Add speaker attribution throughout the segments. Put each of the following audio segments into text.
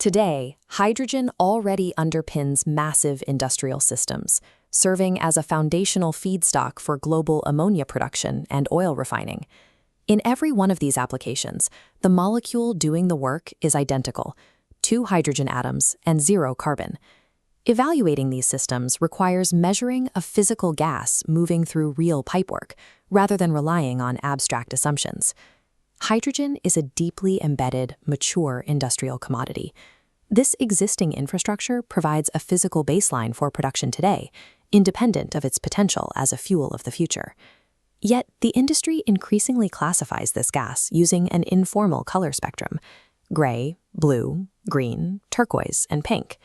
Speaker 1: Today, hydrogen already underpins massive industrial systems, serving as a foundational feedstock for global ammonia production and oil refining. In every one of these applications, the molecule doing the work is identical: 2 hydrogen atoms and 0 carbon. Evaluating these systems requires measuring a physical gas moving through real pipework, rather than relying on abstract assumptions. Hydrogen is a deeply embedded, mature industrial commodity. This existing infrastructure provides a physical baseline for production today, independent of its potential as a fuel of the future. Yet, the industry increasingly classifies this gas using an informal color spectrum: gray, blue, green, turquoise, and pink.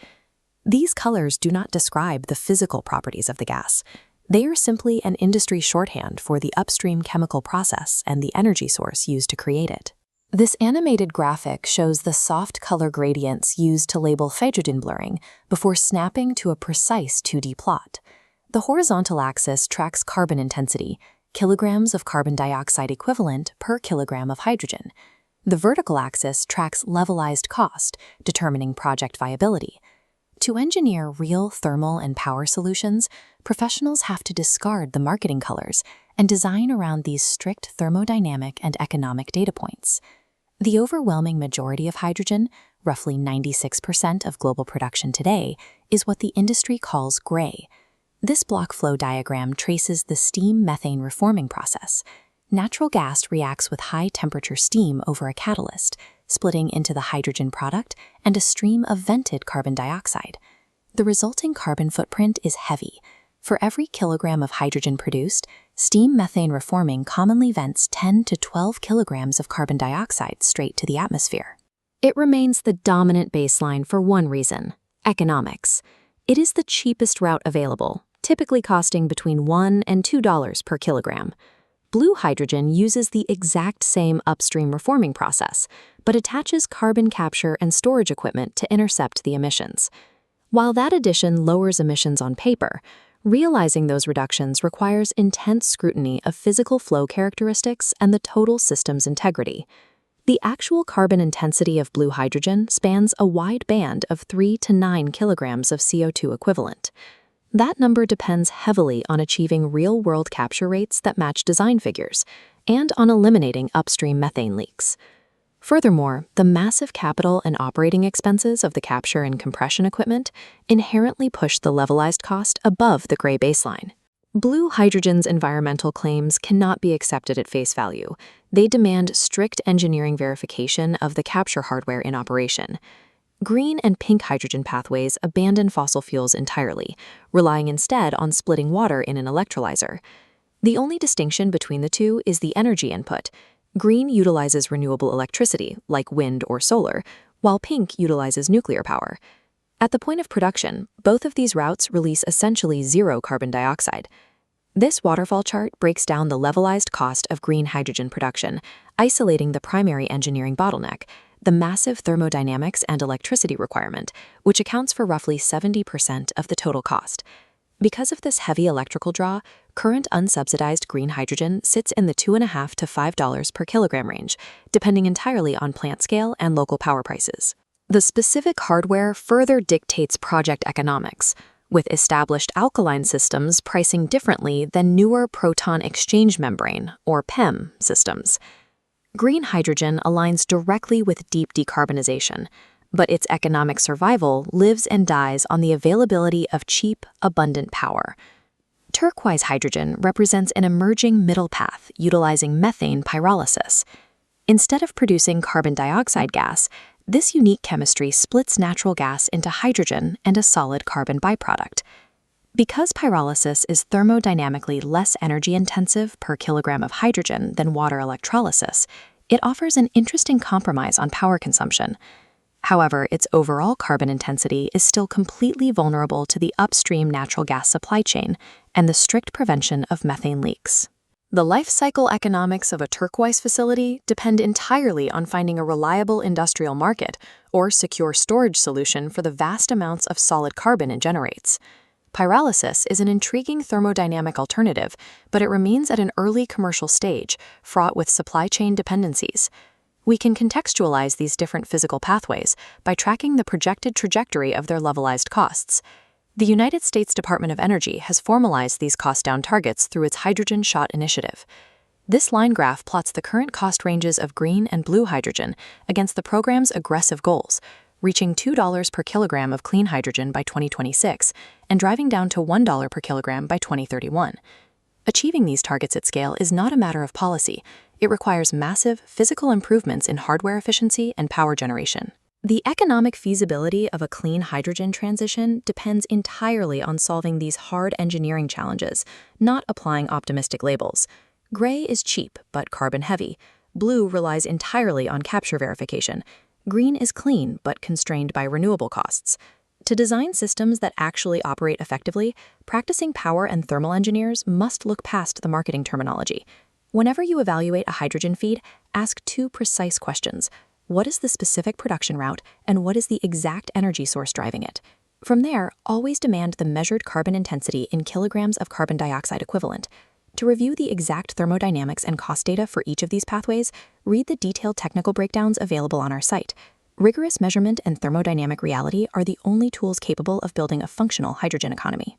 Speaker 1: These colors do not describe the physical properties of the gas. They are simply an industry shorthand for the upstream chemical process and the energy source used to create it. This animated graphic shows the soft color gradients used to label hydrogen blurring before snapping to a precise 2D plot. The horizontal axis tracks carbon intensity, kilograms of carbon dioxide equivalent per kilogram of hydrogen. The vertical axis tracks levelized cost, determining project viability. To engineer real thermal and power solutions, professionals have to discard the marketing colors and design around these strict thermodynamic and economic data points. The overwhelming majority of hydrogen, roughly 96% of global production today, is what the industry calls gray. This block flow diagram traces the steam-methane reforming process. Natural gas reacts with high-temperature steam over a catalyst, splitting into the hydrogen product and a stream of vented carbon dioxide. The resulting carbon footprint is heavy. For every kilogram of hydrogen produced, steam methane reforming commonly vents 10 to 12 kilograms of carbon dioxide straight to the atmosphere. It remains the dominant baseline for one reason: economics. It is the cheapest route available, typically costing between $1 and $2 per kilogram. Blue hydrogen uses the exact same upstream reforming process, but attaches carbon capture and storage equipment to intercept the emissions. While that addition lowers emissions on paper, realizing those reductions requires intense scrutiny of physical flow characteristics and the total system's integrity. The actual carbon intensity of blue hydrogen spans a wide band of 3 to 9 kilograms of CO2 equivalent. That number depends heavily on achieving real-world capture rates that match design figures, and on eliminating upstream methane leaks. Furthermore, the massive capital and operating expenses of the capture and compression equipment inherently push the levelized cost above the gray baseline. Blue hydrogen's environmental claims cannot be accepted at face value. They demand strict engineering verification of the capture hardware in operation. Green and pink hydrogen pathways abandon fossil fuels entirely, relying instead on splitting water in an electrolyzer. The only distinction between the two is the energy input. Green utilizes renewable electricity, like wind or solar, while pink utilizes nuclear power. At the point of production, both of these routes release essentially 0 carbon dioxide. This waterfall chart breaks down the levelized cost of green hydrogen production, isolating the primary engineering bottleneck: the massive thermodynamics and electricity requirement, which accounts for roughly 70% of the total cost. Because of this heavy electrical draw, current unsubsidized green hydrogen sits in the $2.50 to $5 per kilogram range, depending entirely on plant scale and local power prices. The specific hardware further dictates project economics, with established alkaline systems pricing differently than newer proton exchange membrane, or PEM, systems. Green hydrogen aligns directly with deep decarbonization, but its economic survival lives and dies on the availability of cheap, abundant power. Turquoise hydrogen represents an emerging middle path utilizing methane pyrolysis. Instead of producing carbon dioxide gas, this unique chemistry splits natural gas into hydrogen and a solid carbon byproduct. Because pyrolysis is thermodynamically less energy-intensive per kilogram of hydrogen than water electrolysis, it offers an interesting compromise on power consumption. However, its overall carbon intensity is still completely vulnerable to the upstream natural gas supply chain and the strict prevention of methane leaks. The life cycle economics of a turquoise facility depend entirely on finding a reliable industrial market or secure storage solution for the vast amounts of solid carbon it generates. Pyrolysis is an intriguing thermodynamic alternative, but it remains at an early commercial stage, fraught with supply chain dependencies. We can contextualize these different physical pathways by tracking the projected trajectory of their levelized costs. The United States Department of Energy has formalized these cost-down targets through its Hydrogen Shot initiative. This line graph plots the current cost ranges of green and blue hydrogen against the program's aggressive goals, reaching $2 per kilogram of clean hydrogen by 2026 and driving down to $1 per kilogram by 2031. Achieving these targets at scale is not a matter of policy. It requires massive physical improvements in hardware efficiency and power generation. The economic feasibility of a clean hydrogen transition depends entirely on solving these hard engineering challenges, not applying optimistic labels. Gray is cheap but carbon-heavy. Blue relies entirely on capture verification. Green is clean but constrained by renewable costs. To design systems that actually operate effectively, practicing power and thermal engineers must look past the marketing terminology. Whenever you evaluate a hydrogen feed, ask two precise questions. What is the specific production route, and what is the exact energy source driving it? From there, always demand the measured carbon intensity in kilograms of carbon dioxide equivalent. To review the exact thermodynamics and cost data for each of these pathways, read the detailed technical breakdowns available on our site. Rigorous measurement and thermodynamic reality are the only tools capable of building a functional hydrogen economy.